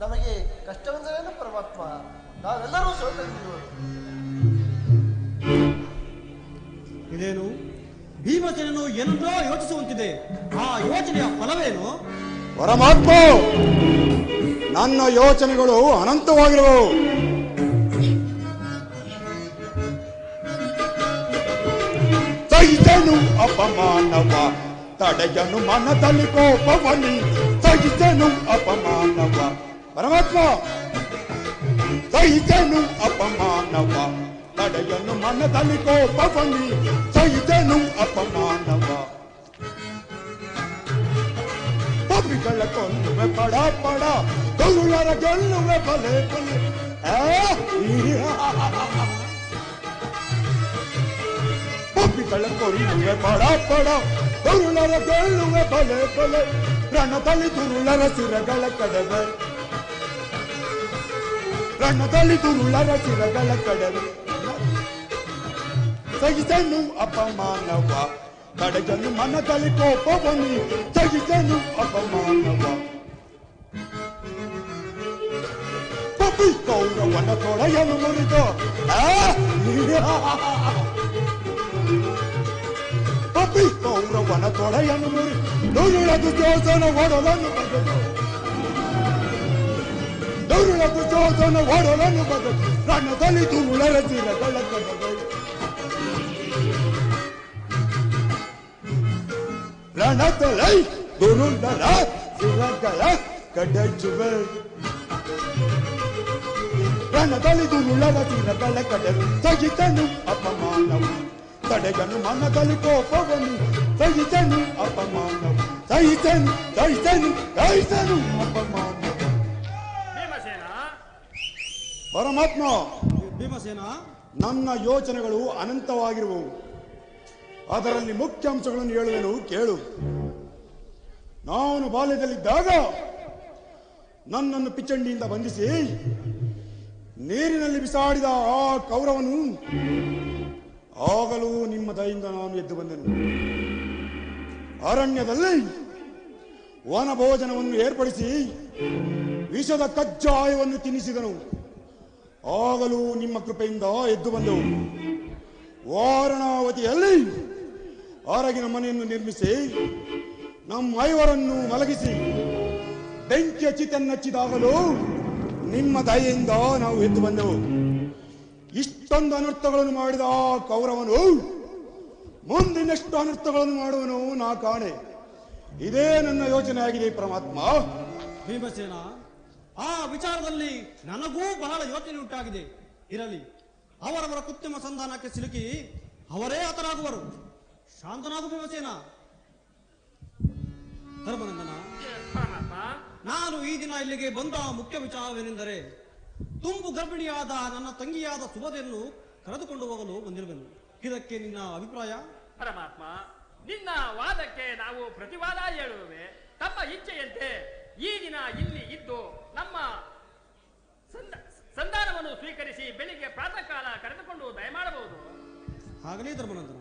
ನಮಗೆ ಕಷ್ಟವೆಂದರೇನು ಪರಮಾತ್ಮ? ನಾವೆಲ್ಲರೂ ಸೋತಿರುವರು. ಇದೇನು ಭೀಮಸೇನನು ಏನನ್ನೋ ಯೋಚಿಸುವಂತಿದೆ. ಆ ಯೋಚನೆಯ ಫಲವೇನು? ಪರಮಾತ್ಮ, ನನ್ನ ಯೋಚನೆಗಳು ಅನಂತವಾಗಿರುವವು. ಸಹಿಸನು ಅಪಮಾನವ, ತಡೆಯನು ಮನದಲ್ಲಿ ಕೋಪವನಿ. ಸಹಿಸನು ಅಪಮಾನವ ಪರಮಾತ್ಮ, ಸಹಿಸನು ಅಪಮಾನವ, ತಡೆಯನು ಮನದಲ್ಲಿ ಕೋಪವನಿ. ಸಹಿಸನು ಅಪಮಾನವ, ಪಪಿಗಳ ಕೊಲ್ಲುವೆ ಪಡ ಪಡ, ಗೌರರ ಗೆಲ್ಲುವೆ ಬಲೆ ಬಲೆ. ಪಪಿಗಳ ಕೊಲ್ಲುವೆ ಪಡ ಪಡ, ಗೌರರ ಗೆಲ್ಲುವೆ ಬಲೆ ಬಲೆ. ರಣದಲ್ಲಿ ದುರುಳರ ಸಿರಗಳ ಕಡವೆ, ರಣದಲ್ಲಿ ದುರುಳರ ಸಿರಗಳ ಕಡವೆ. ಸಹಿಸನು ಅಪಮಾನವ, ತಡೆಯನು ಮನದಲ್ಲಿ ಕೋಪವನಿ. ಸಹಿಸನು ಅಪಮಾನವ, ಪಪಿ ಕೌರವನ ತೊಡೆಯನು ಮುರಿದ. ಪಪಿ ಕೌರವನ ತೊಡೆಯನು ಮುರಿ, ದುರುಳದು ಜೋಸನ ಒಡಲನ್ನು ಬಗೆದು, ದುರುಳದು ಜೋಸನ ಒಡಲನ್ನು ಬಗೆದು. ರಣದಲ್ಲಿ ದುರುಳರ ಸಿರಗಳ ಕಡವೆ, ರಣದಲ್ಲಿ ದುರುಳರ ಸಿರಗಳ ಕಡಚುವೆ. ರಣದಲ್ಲಿ ದುರುಳರ ಸಿರಗಳ ಕಡವೆ. ಸಹಿಸನು ಅಪಮಾನವು, ತಡೆಯನು ಮನದಲ್ಲಿ ಕೋಪವನು. ಸಹಿಸನು ಅಪಮಾನವು, ಸಹಿಸನು ಸಹಿಸನು ಸಹಿಸನು ಅಪಮಾನವು. ಪರಮಾತ್ಮ, ಭೀಮಸೇನ, ನನ್ನ ಯೋಚನೆಗಳು ಅನಂತವಾಗಿರುವವು. ಅದರಲ್ಲಿ ಮುಖ್ಯ ಅಂಶಗಳನ್ನು ಹೇಳುವೆನು, ಕೇಳು. ನಾನು ಬಾಲ್ಯದಲ್ಲಿದ್ದಾಗ ನನ್ನನ್ನು ಪಿಚಂಡಿಯಿಂದ ಬಂಧಿಸಿ ನೀರಿನಲ್ಲಿ ಬಿಸಾಡಿದ ಆ ಕೌರವನು, ಆಗಲೂ ನಿಮ್ಮ ದಯಿಂದ ನಾನು ಎದ್ದು ಬಂದೆನು. ಅರಣ್ಯದಲ್ಲಿ ವನಭೋಜನವನ್ನು ಏರ್ಪಡಿಸಿ ವಿಷದ ಕಜ್ಜಾಯವನ್ನು ತಿನ್ನಿಸಿದನು. ಆಗಲೂ ನಿಮ್ಮ ಕೃಪೆಯಿಂದ ಎದ್ದು ಬಂದೆವು. ವಾರಣಾವತಿಯಲ್ಲಿ ಹೊರಗಿನ ಮನೆಯನ್ನು ನಿರ್ಮಿಸಿ ನಮ್ಮ ಐವರನ್ನು ಮಲಗಿಸಿ ಬೆಂಕಿಯ ಚಿತೆನ್ನಚ್ಚಿದಾಗಲೂ ನಿಮ್ಮ ದಯೆಯಿಂದ ನಾವು ಎದ್ದು ಬಂದೆವು. ಇಷ್ಟೊಂದು ಅನರ್ಥಗಳನ್ನು ಮಾಡಿದ ಆ ಕೌರವನು ಮುಂದಿನಷ್ಟು ಅನರ್ಥಗಳನ್ನು ಮಾಡುವನು ನಾ ಕಾಣೆ. ಇದೇ ನನ್ನ ಯೋಚನೆ ಆಗಿದೆ ಪರಮಾತ್ಮ. ಭೀಮಸೇನ, ಆ ವಿಚಾರದಲ್ಲಿ ನನಗೂ ಬಹಳ ಯೋಚನೆ ಉಂಟಾಗಿದೆ. ಇರಲಿ, ಅವರವರ ಕೃತ್ರಿಮ ಸಂಧಾನಕ್ಕೆ ಸಿಲುಕಿ ಅವರೇ ಹತರಾಗುವರು. ಶಾಂತನಾಗು ಭೀಮಸೇನ. ಧರ್ಮನಂದನ, ನಾನು ಈ ದಿನ ಇಲ್ಲಿಗೆ ಬಂದ ಮುಖ್ಯ ವಿಚಾರವೇನೆಂದರೆ, ತುಂಬು ಗರ್ಭಿಣಿಯಾದ ನನ್ನ ತಂಗಿಯಾದ ಸುಭದೆಯನ್ನು ಕರೆದುಕೊಂಡು ಹೋಗಲು ಬಂದಿರುವೆನು. ಇದಕ್ಕೆ ನಿನ್ನ ಅಭಿಪ್ರಾಯ? ಪರಮಾತ್ಮ, ನಿನ್ನ ವಾದಕ್ಕೆ ನಾವು ಪ್ರತಿವಾದ ಹೇಳುವೆ. ತಮ್ಮ ಇಚ್ಛೆಯಂತೆ ಈ ದಿನ ಇಲ್ಲಿ ಇದ್ದು ನಮ್ಮ ಸಂಧಾನವನ್ನು ಸ್ವೀಕರಿಸಿ ಬೆಳಿಗ್ಗೆ ಪ್ರಾತಃ ಕಾಲ ಕರೆದುಕೊಂಡು ದಯಮಾಡಬಹುದು. ಆಗಲೇ ಧರ್ಮನಂದನ.